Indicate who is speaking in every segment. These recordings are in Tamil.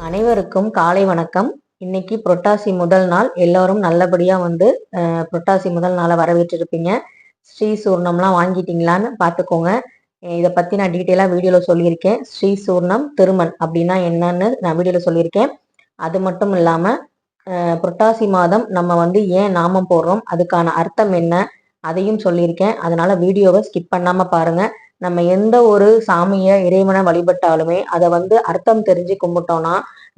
Speaker 1: அனைவருக்கும் காலை வணக்கம். இன்னைக்கு புரட்டாசி முதல் நாள். எல்லாரும் நல்லபடியா புரட்டாசி முதல் நாளை வரவேற்றிருப்பீங்க. ஸ்ரீ சூர்ணம்லாம் வாங்கிட்டீங்களான்னு பார்த்துக்கோங்க. இதை பத்தி நான் டீட்டெயிலா வீடியோல சொல்லியிருக்கேன். ஸ்ரீ சூர்ணம் திருமண் அப்படின்னா என்னன்னு நான் வீடியோல சொல்லியிருக்கேன். அது மட்டும் இல்லாம புரட்டாசி மாதம் நம்ம ஏன் நாமம் போடுறோம், அதுக்கான அர்த்தம் என்ன, அதையும் சொல்லியிருக்கேன். அதனால வீடியோவை ஸ்கிப் பண்ணாம பாருங்க. நம்ம எந்த ஒரு சாமிய இறைவனை வழிபட்டாலுமே அதை அர்த்தம் தெரிஞ்சு கும்பிட்டோம்னா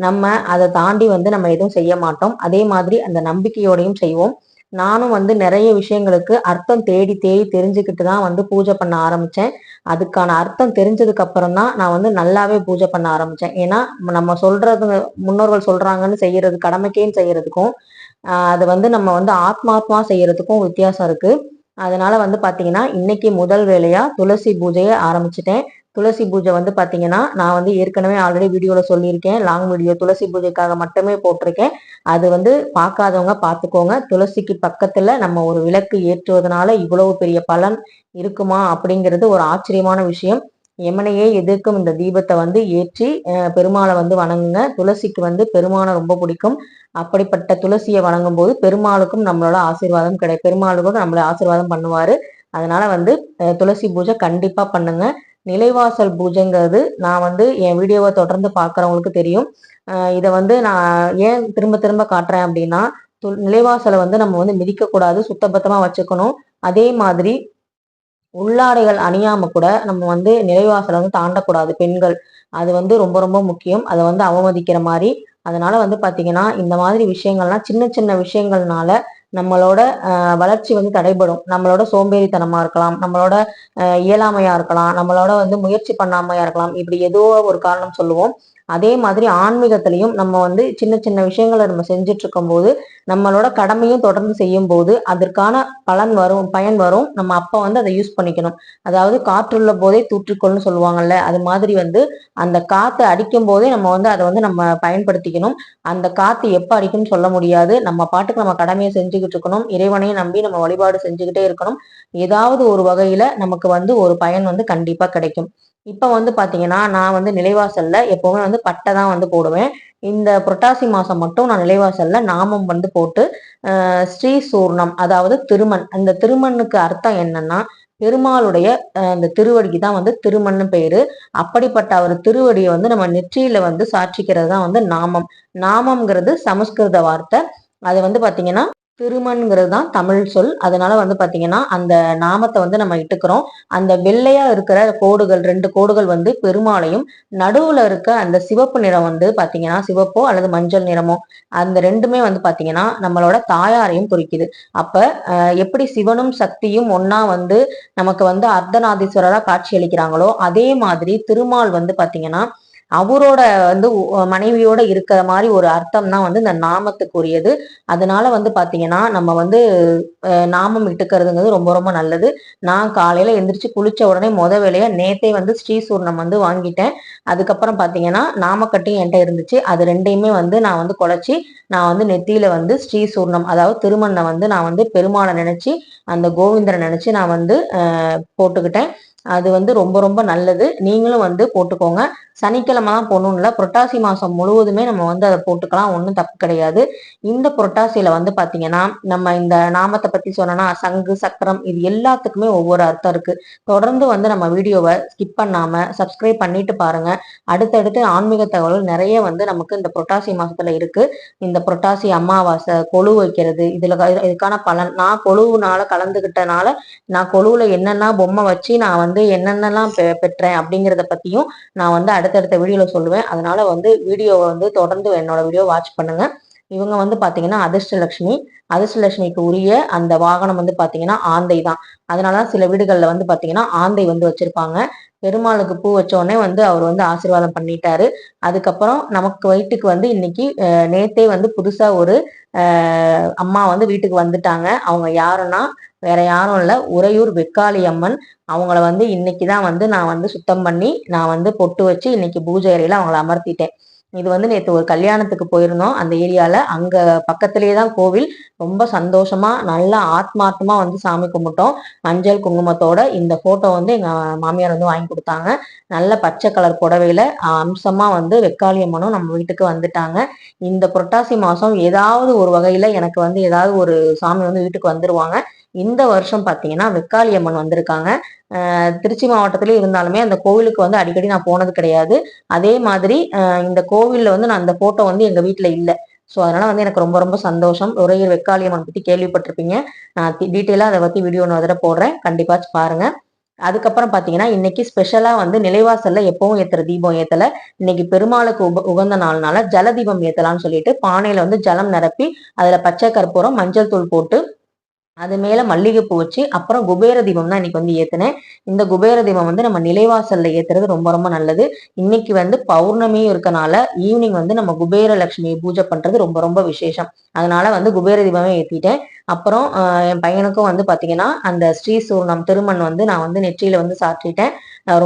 Speaker 1: நம்ம அதை தாண்டி நம்ம எதுவும் செய்ய மாட்டோம். அதே மாதிரி அந்த நம்பிக்கையோடையும் செய்வோம். நானும் நிறைய விஷயங்களுக்கு அர்த்தம் தேடி தேடி தெரிஞ்சுக்கிட்டு தான் பூஜை பண்ண ஆரம்பிச்சேன். அதுக்கான அர்த்தம் தெரிஞ்சதுக்கு அப்புறம் தான் நான் நல்லாவே பூஜை பண்ண ஆரம்பிச்சேன். ஏன்னா நம்ம சொல்றது, முன்னோர்கள் சொல்றாங்கன்னு செய்யறது, கடமைக்கேன்னு செய்யறதுக்கும் அது நம்ம ஆத்மாத்மா செய்யறதுக்கும் வித்தியாசம் இருக்கு. அதனால பாத்தீங்கன்னா இன்னைக்கு முதல் வேலையா துளசி பூஜையை ஆரம்பிச்சிட்டேன். துளசி பூஜை பாத்தீங்கன்னா நான் ஏற்கனவே ஆல்ரெடி வீடியோல சொல்லியிருக்கேன். லாங் வீடியோ துளசி பூஜைக்காக மட்டுமே போட்டிருக்கேன். அது பார்க்காதவங்க பார்த்துக்கோங்க. துளசிக்கு பக்கத்துல நம்ம ஒரு விளக்கு ஏற்றுவதனால இவ்வளவு பெரிய பலன் இருக்குமா அப்படிங்கிறது ஒரு ஆச்சரியமான விஷயம். யமனையே எதிர்க்கும் இந்த தீபத்தை ஏற்றி பெருமாளை வணங்குங்க. துளசிக்கு பெருமானை ரொம்ப பிடிக்கும். அப்படிப்பட்ட துளசியை வணங்கும் போது பெருமாளுக்கும் நம்மளோட ஆசீர்வாதம் பெருமாளுக்கும் நம்மள ஆசீர்வாதம் பண்ணுவாரு. அதனால துளசி பூஜை கண்டிப்பா பண்ணுங்க. நிலைவாசல் பூஜைங்கிறது நான் என் வீடியோவை தொடர்ந்து பார்க்குறவங்களுக்கு தெரியும். இதை நான் ஏன் திரும்ப திரும்ப காட்டுறேன் அப்படின்னா, நிலைவாசலை நம்ம மிதிக்கக்கூடாது, சுத்தபத்தமா வச்சுக்கணும். அதே மாதிரி உள்ளாடைகள் அணியாம கூட நம்ம நிலைவாசலை தாண்டக்கூடாது பெண்கள். அது ரொம்ப ரொம்ப முக்கியம். அதை அவமதிக்கிற மாதிரி. அதனால பாத்தீங்கன்னா இந்த மாதிரி விஷயங்கள்லாம் சின்ன சின்ன விஷயங்கள்னால நம்மளோட வளர்ச்சி தடைபடும். நம்மளோட சோம்பேறித்தனமா இருக்கலாம், நம்மளோட இயலாமையா இருக்கலாம், நம்மளோட முயற்சி பண்ணாமையா இருக்கலாம். இப்படி ஏதோ ஒரு காரணம் சொல்லுவோம். அதே மாதிரி ஆன்மீகத்திலையும் நம்ம சின்ன சின்ன விஷயங்களை நம்ம செஞ்சுட்டு இருக்கும் போது நம்மளோட கடமையும் தொடர்ந்து செய்யும் போது அதற்கான பயன் வரும். நம்ம அப்ப அதை யூஸ் பண்ணிக்கணும். அதாவது காற்றுள்ள போதே தூற்றிக்கொள்னு சொல்லுவாங்கல்ல, அது மாதிரி அந்த காத்து அடிக்கும் போதே நம்ம அதை நம்ம பயன்படுத்திக்கணும். அந்த காத்து எப்ப அடிக்கும்னு சொல்ல முடியாது. நம்ம பாட்டுக்கு நம்ம கடமையை செஞ்சுக்கிட்டு இருக்கணும். இறைவனையும் நம்பி நம்ம வழிபாடு செஞ்சுக்கிட்டே இருக்கணும். ஏதாவது ஒரு வகையில நமக்கு ஒரு பயன் கண்டிப்பா கிடைக்கும். இப்ப பாத்தீங்கன்னா நான் நிலைவாசல்ல எப்பவுமே பட்டை தான் போடுவேன். இந்த புரட்டாசி மாசம் மட்டும் நான் நிலைவாசல்ல நாமம் போட்டு ஸ்ரீ சூர்ணம், அதாவது திருமண். அந்த திருமண்ணுக்கு அர்த்தம் என்னன்னா, பெருமாளுடைய அந்த திருவடிக்கு தான் திருமண்ணு பேரு. அப்படிப்பட்ட அவர் திருவடியை நம்ம நெற்றியில சாட்சிக்கிறது தான் நாமம். நாமம்ங்கிறது சமஸ்கிருத வார்த்தை. அது பாத்தீங்கன்னா திருமண்ங்கிறது தான் தமிழ் சொல். அதனால பாத்தீங்கன்னா அந்த நாமத்தை நம்ம இட்டுக்கிறோம். அந்த வெள்ளையா இருக்கிற கோடுகள், 2 கோடுகள் பெருமாளையும், நடுவுல இருக்க அந்த சிவப்பு நிறம் பாத்தீங்கன்னா சிவப்போ அல்லது மஞ்சள் நிறமோ, அந்த ரெண்டுமே பாத்தீங்கன்னா நம்மளோட தாயாரையும் குறிக்குது. அப்ப எப்படி சிவனும் சக்தியும் ஒன்னா நமக்கு அர்த்தநாதீஸ்வரரா காட்சி அளிக்கிறாங்களோ, அதே மாதிரி திருமால் பாத்தீங்கன்னா அவரோட மனைவியோட இருக்கிற மாதிரி ஒரு அர்த்தம் தான் இந்த நாமத்துக்குரியது. அதனால பாத்தீங்கன்னா நம்ம நாமம் இட்டுக்கிறதுங்கிறது ரொம்ப ரொம்ப நல்லது. நான் காலையில எந்திரிச்சு குளிச்ச உடனே வேலையா நேத்தே ஸ்ரீ சூர்ணம் வாங்கிட்டேன். அதுக்கப்புறம் பாத்தீங்கன்னா நாமக்கட்டையும் என்கிட்ட இருந்துச்சு. அது ரெண்டையுமே நான் குழைச்சி நான் நெத்தியில ஸ்ரீ சூர்ணம், அதாவது திருமண்ணை நான் பெருமாளை நினைச்சு, அந்த கோவிந்தரை நினைச்சு நான் போட்டுக்கிட்டேன். அது ரொம்ப ரொம்ப நல்லது. நீங்களும் போட்டுக்கோங்க. சனிக்கிழமை தான் போடணும் இல்லை, புரட்டாசி மாசம் முழுவதுமே நம்ம அதை போட்டுக்கலாம். ஒன்றும் தப்பு கிடையாது. இந்த புரட்டாசியில பாத்தீங்கன்னா நம்ம இந்த நாமத்தை பத்தி சொன்னோம்னா சங்கு சக்கரம் இது எல்லாத்துக்குமே ஒவ்வொரு அர்த்தம் இருக்கு. தொடர்ந்து நம்ம வீடியோவை ஸ்கிப் பண்ணாம சப்ஸ்கிரைப் பண்ணிட்டு பாருங்க. அடுத்தடுத்து ஆன்மீக தகவல்கள் நிறைய நமக்கு இந்த புரட்டாசி மாசத்துல இருக்கு. இந்த புரட்டாசி அமாவாசை, கொலு வைக்கிறது, இதுக்கான பலன், நான் கொலுவுனால கலந்துகிட்டனால நான் கொலுவுல என்னென்ன பொம்மை வச்சு நான் என்னென்னலாம் பெற்றேன் அப்படிங்கிறத பத்தியும் நான் அடுத்தடுத்த வீடியோல சொல்லுவேன். அதனால வீடியோவை தொடர்ந்து என்னோட வீடியோ வாட்ச் பண்ணுங்க. இவங்க பாத்தீங்கன்னா அதிர்ஷ்டலட்சுமி. அதிர்ஷ்டலட்சுமிக்கு உரிய அந்த வாகனம் பாத்தீங்கன்னா ஆந்தை தான். அதனாலதான் சில வீடுகள்ல பாத்தீங்கன்னா ஆந்தை வச்சிருப்பாங்க. பெருமாளுக்கு பூ வச்ச உடனே அவர் ஆசீர்வாதம் பண்ணிட்டாரு. அதுக்கப்புறம் நமக்கு வீட்டுக்கு இன்னைக்கு நேத்தே புதுசா ஒரு அம்மா வீட்டுக்கு வந்துட்டாங்க. அவங்க யாருன்னா வேற யாரும் இல்ல, உறையூர் வெக்காளி அம்மன். அவங்கள இன்னைக்குதான் நான் சுத்தம் பண்ணி நான் பொட்டு வச்சு இன்னைக்கு பூஜை அறையில அவங்கள அமர்த்திட்டேன். இது வந்து நேற்று ஒரு கல்யாணத்துக்கு போயிருந்தோம் அந்த ஏரியால. அங்க பக்கத்திலேயே தான் கோவில். ரொம்ப சந்தோஷமா நல்லா ஆத்மார்த்தமா வந்து சாமி கும்பிட்டோம். மஞ்சள் குங்குமத்தோட இந்த போட்டோ வந்து எங்க மாமியார் வந்து வாங்கி கொடுத்தாங்க. நல்ல பச்சை கலர் புடவையில அம்சமா வந்து வெக்காளியம்மனும் நம்ம வீட்டுக்கு வந்துட்டாங்க. இந்த புரட்டாசி மாசம் ஏதாவது ஒரு வகையில எனக்கு வந்து ஏதாவது ஒரு சாமி வந்து வீட்டுக்கு வந்துருவாங்க. இந்த வருஷம் பாத்தீங்கன்னா வெக்காளியம்மன் வந்திருக்காங்க. திருச்சி மாவட்டத்திலே இருந்தாலுமே அந்த கோவிலுக்கு வந்து அடிக்கடி நான் போனது கிடையாது. அதே மாதிரி இந்த கோவில்ல வந்து நான் அந்த போட்டோ வந்து எங்க வீட்டுல இல்ல. ஸோ அதனால வந்து எனக்கு ரொம்ப ரொம்ப சந்தோஷம். உறையூர் வெக்காளியம்மன் பத்தி கேள்விப்பட்டிருப்பீங்க. நான் டீட்டெயிலா அதை பத்தி வீடியோ ஒன்று தடவை போடுறேன், கண்டிப்பா பாருங்க. அதுக்கப்புறம் பாத்தீங்கன்னா இன்னைக்கு ஸ்பெஷலா வந்து நிலைவாசல்ல எப்பவும் ஏத்துற தீபம் ஏத்தல. இன்னைக்கு பெருமாளுக்கு உகந்த நாள்னால ஜல தீபம் ஏத்தலாம்னு சொல்லிட்டு பானையில வந்து ஜலம் நிரப்பி அதுல பச்சை கற்பூரம் மஞ்சள் தூள் போட்டு அது மேல மல்லிகைப்பூ வச்சு அப்புறம் குபேர தீபம் தான் இன்னைக்கு வந்து ஏத்துனேன். இந்த குபேர தீபம் வந்து நம்ம நிலைவாசல்ல ஏத்துறது ரொம்ப ரொம்ப நல்லது. இன்னைக்கு வந்து பௌர்ணமியும் இருக்கனால ஈவினிங் வந்து நம்ம குபேர லட்சுமியை பூஜை பண்றது ரொம்ப ரொம்ப விசேஷம். அதனால வந்து குபேர தீபமே ஏத்திட்டேன். அப்புறம் என் பையனுக்கும் வந்து பாத்தீங்கன்னா அந்த ஸ்ரீ சூர்ணம் திருமண் வந்து நான் வந்து நெற்றியில வந்து சாற்றிட்டேன்.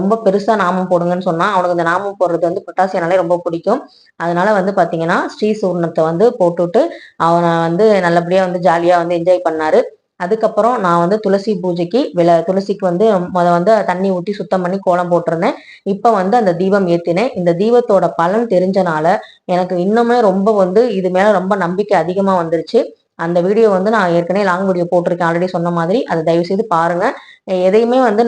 Speaker 1: ரொம்ப பெருசா நாமம் போடுங்கன்னு சொன்னா அவனுக்கு இந்த நாமம் போடுறது வந்து புட்டாசியனாலே ரொம்ப பிடிக்கும். அதனால வந்து பாத்தீங்கன்னா ஸ்ரீ சூர்ணத்தை வந்து போட்டுட்டு அவனை வந்து நல்லபடியா வந்து ஜாலியா வந்து என்ஜாய் பண்ணாரு. அதுக்கப்புறம் நான் வந்து துளசி பூஜைக்கு துளசிக்கு வந்து வந்து தண்ணி ஊற்றி சுத்தம் பண்ணி கோலம் போட்டிருந்தேன். இப்ப வந்து அந்த தீபம் ஏத்தினேன். இந்த தீபத்தோட பலன் தெரிஞ்சனால எனக்கு இன்னுமே ரொம்ப வந்து இது மேல ரொம்ப நம்பிக்கை அதிகமா வந்துருச்சு. அந்த வீடியோ வந்து நான் ஏற்கனவே லாங் வீடியோ போட்டிருக்கேன் ஆல்ரெடி சொன்ன மாதிரி. அதை தயவு செய்து பாருங்க. எதையுமே வந்து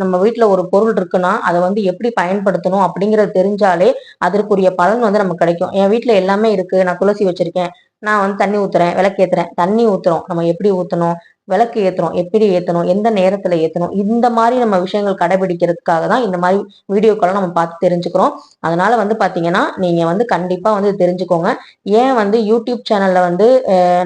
Speaker 1: நம்ம வீட்டுல ஒரு பொருள் இருக்குன்னா அதை வந்து எப்படி பயன்படுத்தணும் அப்படிங்கறது தெரிஞ்சாலே அதற்குரிய பலன் வந்து நமக்கு கிடைக்கும். என் வீட்டுல எல்லாமே இருக்கு, நான் துளசி வச்சிருக்கேன், நான் வந்து தண்ணி ஊத்துறேன், விளக்கு ஏத்துறேன். தண்ணி ஊத்துறோம், நம்ம எப்படி ஊத்தணும், விளக்கு ஏத்துறோம் எப்படி ஏத்தணும், எந்த நேரத்துல ஏத்தணும், இந்த மாதிரி நம்ம விஷயங்கள் கடைபிடிக்கிறதுக்காக தான் இந்த மாதிரி வீடியோக்களை நம்ம பார்த்து தெரிஞ்சுக்கிறோம். அதனால வந்து பாத்தீங்கன்னா நீங்க வந்து கண்டிப்பா வந்து தெரிஞ்சுக்கோங்க. ஏன் வந்து யூடியூப் சேனல்ல வந்து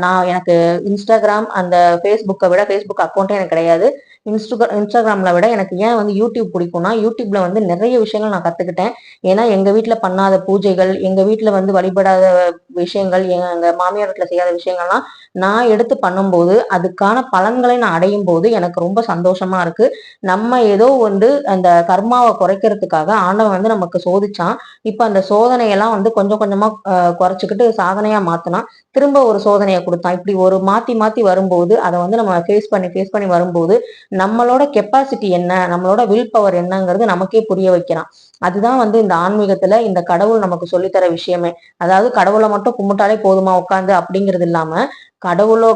Speaker 1: நான் எனக்கு இன்ஸ்டாகிராம் அந்த ஃபேஸ்புக்கை விட ஃபேஸ்புக் அக்கௌண்ட்டே எனக்கு கிடையாது. இன்ஸ்டாகிராம்ல விட எனக்கு ஏன் வந்து யூடியூப் பிடிக்கும்னா யூடியூப்ல வந்து நிறைய விஷயங்கள் நான் கத்துக்கிட்டேன். ஏன்னா எங்க வீட்டுல பண்ணாத பூஜைகள், எங்க வீட்டுல வந்து வழிபடாத விஷயங்கள், எங்க மாமியார் வீட்டுல செய்யாத விஷயங்கள்லாம் நான் எடுத்து பண்ணும்போது அதுக்கான பலன்களை நான் அடையும் போது எனக்கு ரொம்ப சந்தோஷமா இருக்கு. நம்ம ஏதோ வந்து அந்த கர்மாவை குறைக்கிறதுக்காக ஆண்டவன் வந்து நமக்கு சோதிச்சான். இப்ப அந்த சோதனையெல்லாம் வந்து கொஞ்சம் கொஞ்சமா குறைச்சிக்கிட்டு சாதனையா மாத்தினா திரும்ப ஒரு சோதனையை கொடுத்தான். இப்படி ஒரு மாத்தி மாத்தி வரும்போது அதை வந்து நம்ம ஃபேஸ் பண்ணி வரும்போது நம்மளோட கெப்பாசிட்டி என்ன, நம்மளோட வில் பவர் என்னங்கிறது நமக்கே புரிய வைக்கிறான். அதுதான் வந்து இந்த ஆன்மீகத்துல இந்த கடவுள் நமக்கு சொல்லித்தர விஷயமே. அதாவது கடவுளை மட்டும் கும்பிட்டாலே போதுமா உட்காந்து அப்படிங்கிறது இல்லாம கடவுளை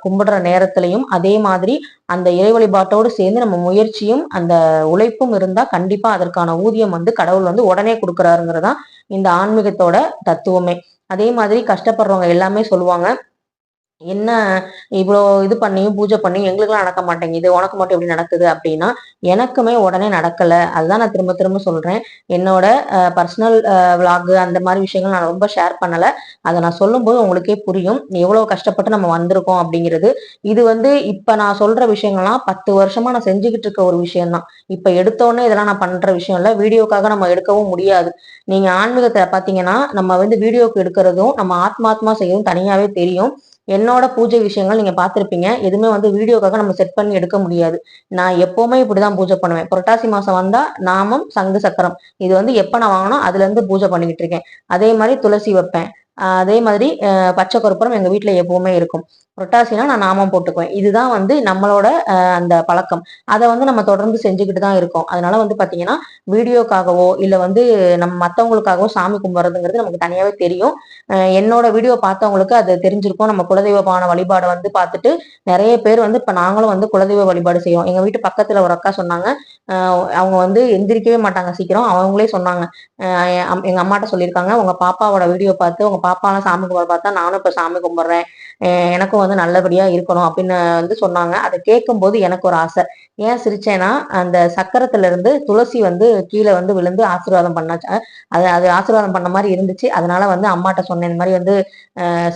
Speaker 1: கும்பிடுற நேரத்திலையும் அதே மாதிரி அந்த இறை வழிபாட்டோடு சேர்ந்து நம்ம முயற்சியும் அந்த உழைப்பும் இருந்தா கண்டிப்பா அதற்கான ஊதியம் வந்து கடவுள் வந்து உடனே கொடுக்குறாருங்கிறதா இந்த ஆன்மீகத்தோட தத்துவமே. அதே மாதிரி கஷ்டப்படுறவங்க எல்லாமே சொல்லுவாங்க, என்ன இவ்வளோ இது பண்ணியும் பூஜை பண்ணியும் எங்களுக்குலாம் நடக்க மாட்டேங்குது, உனக்கு மட்டும் எப்படி நடக்குது அப்படின்னா எனக்குமே உடனே நடக்கல. அதுதான் நான் திரும்ப திரும்ப சொல்றேன். என்னோட பர்சனல் விளாக் அந்த மாதிரி விஷயங்கள் நான் ரொம்ப ஷேர் பண்ணல. அதை நான் சொல்லும்போது உங்களுக்கே புரியும் எவ்வளவு கஷ்டப்பட்டு நம்ம வந்திருக்கோம் அப்படிங்கிறது. இது வந்து இப்ப நான் சொல்ற விஷயங்கள்லாம் 10 வருஷமா நான் செஞ்சுக்கிட்டு இருக்க ஒரு விஷயம் தான். இப்ப எடுத்தோடனே இதெல்லாம் நான் பண்ற விஷயம் இல்ல, வீடியோக்காக நம்ம எடுக்கவும் முடியாது. நீங்க ஆன்மீகத்தை பாத்தீங்கன்னா நம்ம வந்து வீடியோக்கு எடுக்கிறதும் நம்ம ஆத்மாத்மா செய்யவும் தனியாவே தெரியும். என்னோட பூஜை விஷயங்கள் நீங்க பார்த்திருப்பீங்க. எதுவுமே வந்து வீடியோக்காக நம்ம செட் பண்ணி எடுக்க முடியாது. நான் எப்பவுமே இப்படிதான் பூஜை பண்ணுவேன். புரட்டாசி மாசம் வந்தா நாமம் சங்கு சக்கரம் இது வந்து எப்ப நான் வாங்கினோ அதுல இருந்து பூஜை பண்ணிக்கிட்டு இருக்கேன். அதே மாதிரி துளசி வைப்பேன். அதே மாதிரி பச்சை கற்பூரம் எங்க வீட்டுல எப்பவுமே இருக்கும். புரட்டாசினா நான் நாமம் போட்டுக்குவேன். இதுதான் வந்து நம்மளோட அந்த பழக்கம். அதை வந்து நம்ம தொடர்ந்து செஞ்சுக்கிட்டு தான் இருக்கோம். அதனால வந்து பாத்தீங்கன்னா வீடியோக்காகவோ இல்ல வந்து நம்ம மத்தவங்களுக்காகவோ சாமி கும்பிடுறதுங்கிறது நமக்கு தனியாவே தெரியும். என்னோட வீடியோ பார்த்தவங்களுக்கு அது தெரிஞ்சிருக்கும். நம்ம குலதெய்வமான வழிபாடு வந்து பார்த்துட்டு நிறைய பேர் வந்து இப்ப நாங்களும் வந்து குலதெய்வ வழிபாடு செய்வோம். எங்க வீட்டு பக்கத்துல ஒரு அக்கா சொன்னாங்க, அவங்க வந்து எந்திரிக்கவே மாட்டாங்க சீக்கிரம். அவங்களே சொன்னாங்க, எங்க அம்மாட்ட சொல்லியிருக்காங்க, உங்க பாப்பாவோட வீடியோ பார்த்து உங்க பாப்பாலாம் சாமி கும்பிட பார்த்தா நானும் இப்ப சாமி கும்பிடுறேன், எனக்கும் வந்து நல்லபடியா இருக்கணும் அப்படின்னு வந்து சொன்னாங்க. அதை கேட்கும் போது எனக்கு ஒரு ஆசை. ஏன் சிரிச்சேன்னா அந்த சக்கரத்துல இருந்து துளசி வந்து கீழே வந்து விழுந்து ஆசீர்வாதம் பண்ணாச்சு. அது அது ஆசீர்வாதம் பண்ண மாதிரி இருந்துச்சு. அதனால வந்து அம்மாட்ட சொன்னேன், இந்த மாதிரி வந்து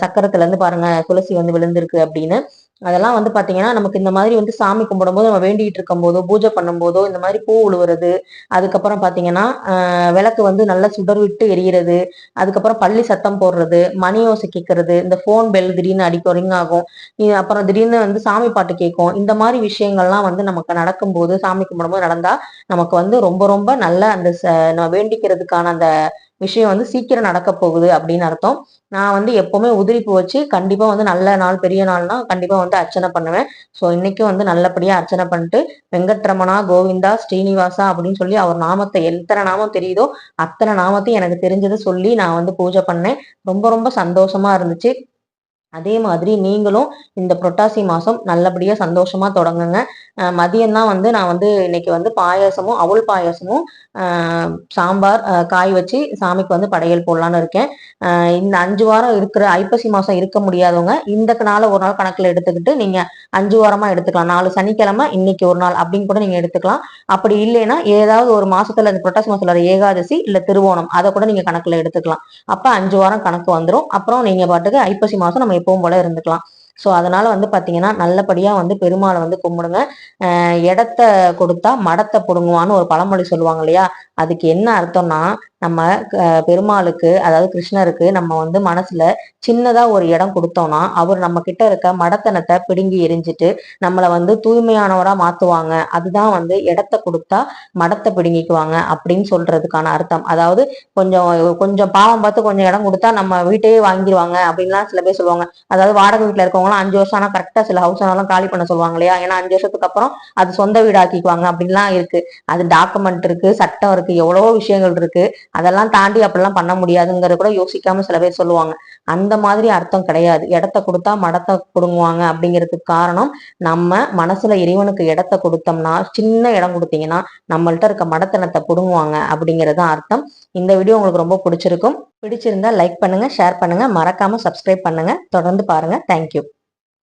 Speaker 1: சக்கரத்துல இருந்து பாருங்க துளசி வந்து விழுந்திருக்கு அப்படின்னு. அதெல்லாம் வந்து பாத்தீங்கன்னா நமக்கு இந்த மாதிரி வந்து சாமி கும்பிடும் போது நம்ம வேண்டிட்டு இருக்கும் போதோ பூஜை பண்ணும் போதோ இந்த மாதிரி பூ உழுவுறது, அதுக்கப்புறம் பாத்தீங்கன்னா விளக்கு வந்து நல்லா சுடர் விட்டு எரியறது, அதுக்கப்புறம் பள்ளி சத்தம் போடுறது, மணி ஓசை கேட்கறது, இந்த போன் பெல் திடீர்னு அடிக்கும் ரிங் ஆகும், அப்புறம் திடீர்னு வந்து சாமி பாட்டு கேட்கும். இந்த மாதிரி விஷயங்கள்லாம் வந்து நமக்கு நடக்கும்போது சாமி கும்பிடும் போது நடந்தா நமக்கு வந்து ரொம்ப ரொம்ப நல்ல அந்த நம்ம வேண்டிக்கிறதுக்கான அந்த விஷயம் வந்து சீக்கிரம் நடக்க போகுது அப்படின்னு அர்த்தம். நான் வந்து எப்பவுமே உதிரிப்பு வச்சு கண்டிப்பா வந்து நல்ல நாள் பெரிய நாள்னா கண்டிப்பா வந்து அர்ச்சனை பண்ணுவேன். ஸோ இன்னைக்கும் வந்து நல்லபடியா அர்ச்சனை பண்ணிட்டு வெங்கட்ரமணா கோவிந்தா ஸ்ரீனிவாசா அப்படின்னு சொல்லி அவர் நாமத்தை எத்தனை நாமம் தெரியுதோ அத்தனை நாமத்தையும் எனக்கு தெரிஞ்சதை சொல்லி நான் வந்து பூஜை பண்ணேன். ரொம்ப ரொம்ப சந்தோஷமா இருந்துச்சு. அதே மாதிரி நீங்களும் இந்த புரட்டாசி மாசம் நல்லபடியா சந்தோஷமா தொடங்குங்க. மதியம் தான் வந்து நான் வந்து இன்னைக்கு வந்து பாயாசமும் அவல் பாயாசமும் சாம்பார் காய் வச்சு சாமிக்கு வந்து படையல் போடலான்னு இருக்கேன். இந்த 5 வாரம் இருக்கிற ஐப்பசி மாசம் இருக்க முடியாதவங்க இந்த நாளை ஒரு நாள் கணக்குல எடுத்துக்கிட்டு நீங்க 5 வாரமா எடுத்துக்கலாம். 4 சனிக்கிழமை இன்னைக்கு ஒரு நாள் அப்படின்னு கூட நீங்க எடுத்துக்கலாம். அப்படி இல்லைன்னா ஏதாவது ஒரு மாசத்துல இந்த புரட்டாசி மாசத்துல ஏகாதசி இல்ல திருவோணம் அதை கூட நீங்க கணக்குல எடுத்துக்கலாம். அப்ப 5 வாரம் கணக்கு வந்துடும். அப்புறம் நீங்க பாட்டுக்கு ஐப்பசி மாசம் நம்ம எப்பவும் போல இருந்துக்கலாம். ஸோ அதனால வந்து பாத்தீங்கன்னா நல்லபடியா வந்து பெருமாளை வந்து கும்பிடுங்க. இடத்த கொடுத்தா மடத்தை புடுங்குவான்னு ஒரு பழமொழி சொல்லுவாங்க இல்லையா? அதுக்கு என்ன அர்த்தம்னா நம்ம பெருமாளுக்கு அதாவது கிருஷ்ணருக்கு நம்ம வந்து மனசுல சின்னதா ஒரு இடம் கொடுத்தோம்னா அவர் நம்ம கிட்ட இருக்க மடத்தனத்தை பிடுங்கி எரிஞ்சிட்டு நம்மளை வந்து தூய்மையானவரா மாத்துவாங்க. அதுதான் வந்து இடத்த கொடுத்தா மடத்தை பிடுங்கிக்குவாங்க அப்படின்னு சொல்றதுக்கான அர்த்தம். அதாவது கொஞ்சம் கொஞ்சம் பாவம் பார்த்து கொஞ்சம் இடம் கொடுத்தா நம்ம வீட்டையே வாங்கிடுவாங்க அப்படின்லாம் சில பேர் சொல்லுவாங்க. அதாவது வாடகை வீட்டுல இருக்கவங்களாம் 5 வருஷம் ஆனா கரெக்டா சில ஹவுஸ் ஓனர்லாம் காலி பண்ண சொல்லுவாங்க இல்லையா? ஏன்னா 5 வருஷத்துக்கு அப்புறம் அது சொந்த வீடு ஆக்கிக்குவாங்க அப்படின்லாம் இருக்கு. அது டாக்குமெண்ட் இருக்கு, சட்டம் இருக்கு, எவ்வளவோ விஷயங்கள் இருக்கு. அதெல்லாம் தாண்டி அப்படிலாம் பண்ண முடியாதுங்கிறத கூட யோசிக்காம சில பேர் சொல்லுவாங்க. அந்த மாதிரி அர்த்தம் கிடையாது. இடத்த கொடுத்தா மடத்தை கொடுங்குவாங்க அப்படிங்கிறதுக்கு காரணம் நம்ம மனசுல இறைவனுக்கு இடத்த கொடுத்தோம்னா சின்ன இடம் கொடுத்தீங்கன்னா நம்மள்ட்ட இருக்க மடத்தனத்தை புடுங்குவாங்க அப்படிங்கிறது அர்த்தம். இந்த வீடியோ உங்களுக்கு ரொம்ப பிடிச்சிருக்கும். பிடிச்சிருந்தா லைக் பண்ணுங்க, ஷேர் பண்ணுங்க, மறக்காம சப்ஸ்கிரைப் பண்ணுங்க. தொடர்ந்து பாருங்க. தேங்க்யூ.